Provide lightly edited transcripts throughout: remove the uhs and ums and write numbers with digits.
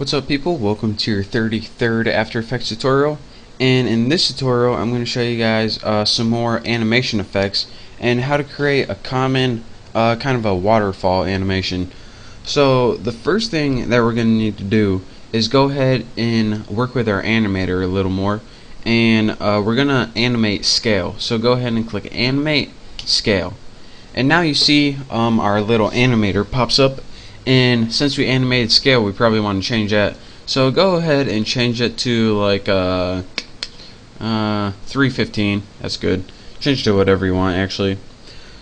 What's up, people? Welcome to your 33rd After Effects tutorial, and in this tutorial I'm going to show you guys some more animation effects and how to create a common kind of a waterfall animation. So the first thing that we're going to need to do is go ahead and work with our animator a little more, and we're going to animate scale. So go ahead and click animate scale, and now you see our little animator pops up. And since we animated scale, we probably want to change that. So go ahead and change it to like 315. That's good. Change to whatever you want, actually.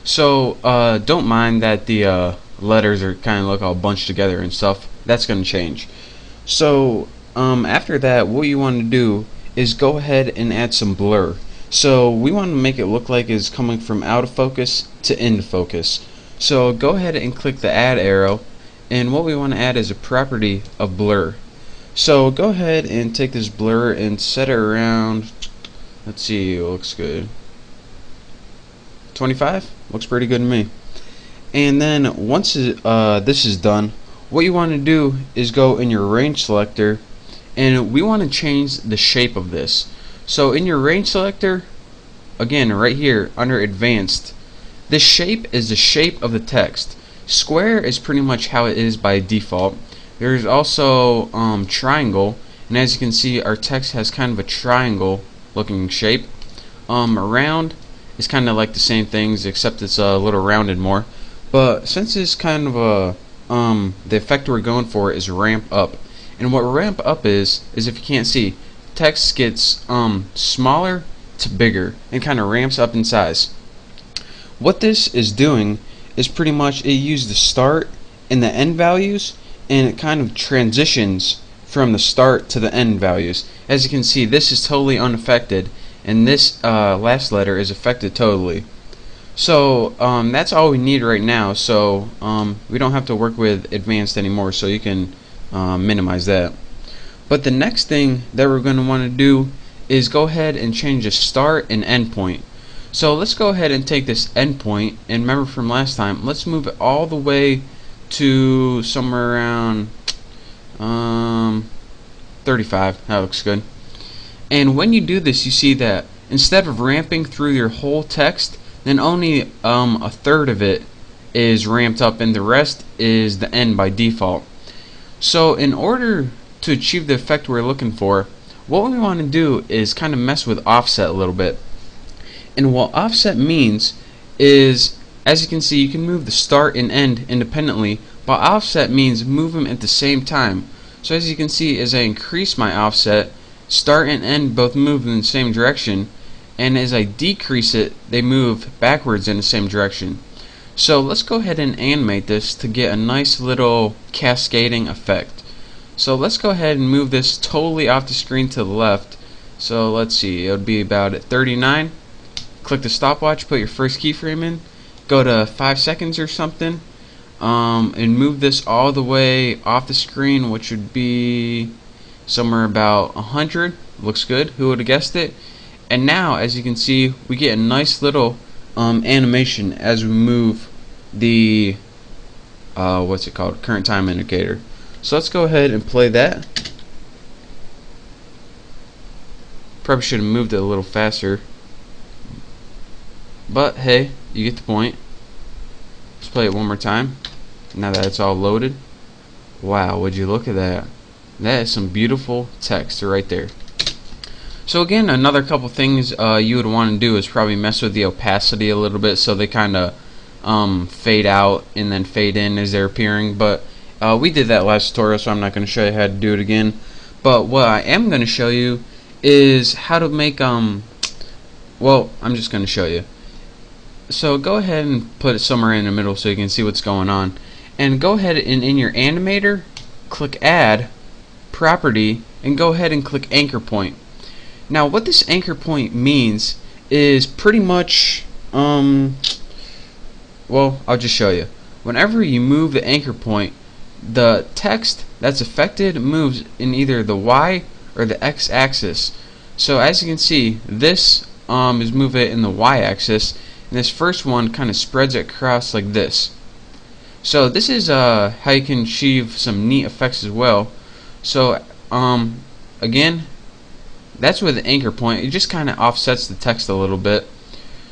So don't mind that the letters are kind of look all bunched together and stuff. That's going to change. So after that, what you want to do is go ahead and add some blur. So we want to make it look like it's coming from out of focus to into focus. So go ahead and click the add arrow. And what we want to add is a property of blur. So go ahead and take this blur and set it around, let's see, it looks good, 25? Looks pretty good to me. And then once this is done, what you want to do is go in your range selector, and we want to change the shape of this. So in your range selector, again right here under advanced, this shape is the shape of the text. Square is pretty much how it is by default. There's also triangle, and as you can see, our text has kind of a triangle looking shape. Round is kind of like the same things, except it's a little rounded more. But since it's kind of a the effect we're going for is ramp up, and what ramp up is if you can't see, text gets smaller to bigger and kind of ramps up in size. What this is doing is pretty much it uses the start and the end values, and it kind of transitions from the start to the end values. As you can see, this is totally unaffected, and this last letter is affected totally. So that's all we need right now. So we don't have to work with advanced anymore, so you can minimize that. But the next thing that we're going to want to do is go ahead and change the start and end point. So let's go ahead and take this endpoint, and remember from last time, let's move it all the way to somewhere around 35. That looks good. And when you do this, you see that instead of ramping through your whole text, then only a third of it is ramped up, and the rest is the end by default. So in order to achieve the effect we're looking for, what we want to do is kind of mess with offset a little bit. And what offset means is, as you can see, you can move the start and end independently, but offset means move them at the same time. So as you can see, as I increase my offset, start and end both move in the same direction, and as I decrease it, they move backwards in the same direction. So let's go ahead and animate this to get a nice little cascading effect. So let's go ahead and move this totally off the screen to the left. So let's see, it would be about at 39. Click the stopwatch, put your first keyframe in, go to 5 seconds or something, and move this all the way off the screen, which would be somewhere about 100. Looks good. Who would have guessed it? And now, as you can see, we get a nice little animation as we move the what's it called? Current time indicator. So let's go ahead and play that. Probably should have moved it a little faster. But hey, you get the point. Let's play it one more time. Now that it's all loaded. Wow, would you look at that? That is some beautiful text right there. So again, another couple things you would want to do is probably mess with the opacity a little bit, so they kind of fade out and then fade in as they're appearing. But we did that last tutorial, so I'm not going to show you how to do it again. But what I am going to show you is how to make well, I'm just going to show you. So go ahead and put it somewhere in the middle so you can see what's going on. And go ahead and in your animator, click Add, Property, and go ahead and click Anchor Point. Now what this anchor point means is pretty much, well, I'll just show you. Whenever you move the anchor point, the text that's affected moves in either the Y or the X axis. So as you can see, this is moving in the Y axis, and this first one kind of spreads it across like this. So this is how you can achieve some neat effects as well. So again, that's with the anchor point. It just kind of offsets the text a little bit.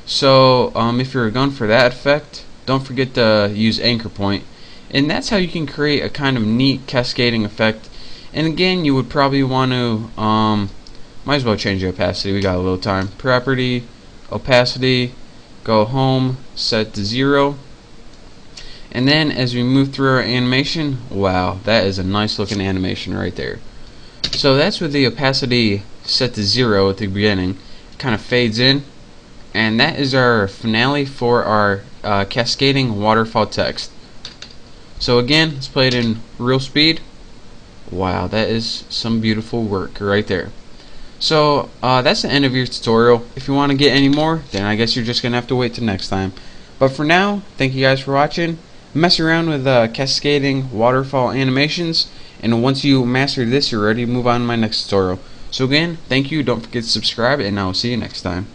So if you're going for that effect, don't forget to use anchor point, and that's how you can create a kind of neat cascading effect. And again, you would probably want to might as well change the opacity. We got a little time. Property, opacity, go home, set to 0. And then as we move through our animation, wow, that is a nice looking animation right there. So that's with the opacity set to 0 at the beginning. It kind of fades in, and that is our finale for our cascading waterfall text. So again, let's play it in real speed. Wow, that is some beautiful work right there. So that's the end of your tutorial. If you want to get any more, then I guess you're just gonna have to wait till next time. But for now, thank you guys for watching. Mess around with cascading waterfall animations, and once you master this, you're ready to move on to my next tutorial. So again, thank you, don't forget to subscribe, and I will see you next time.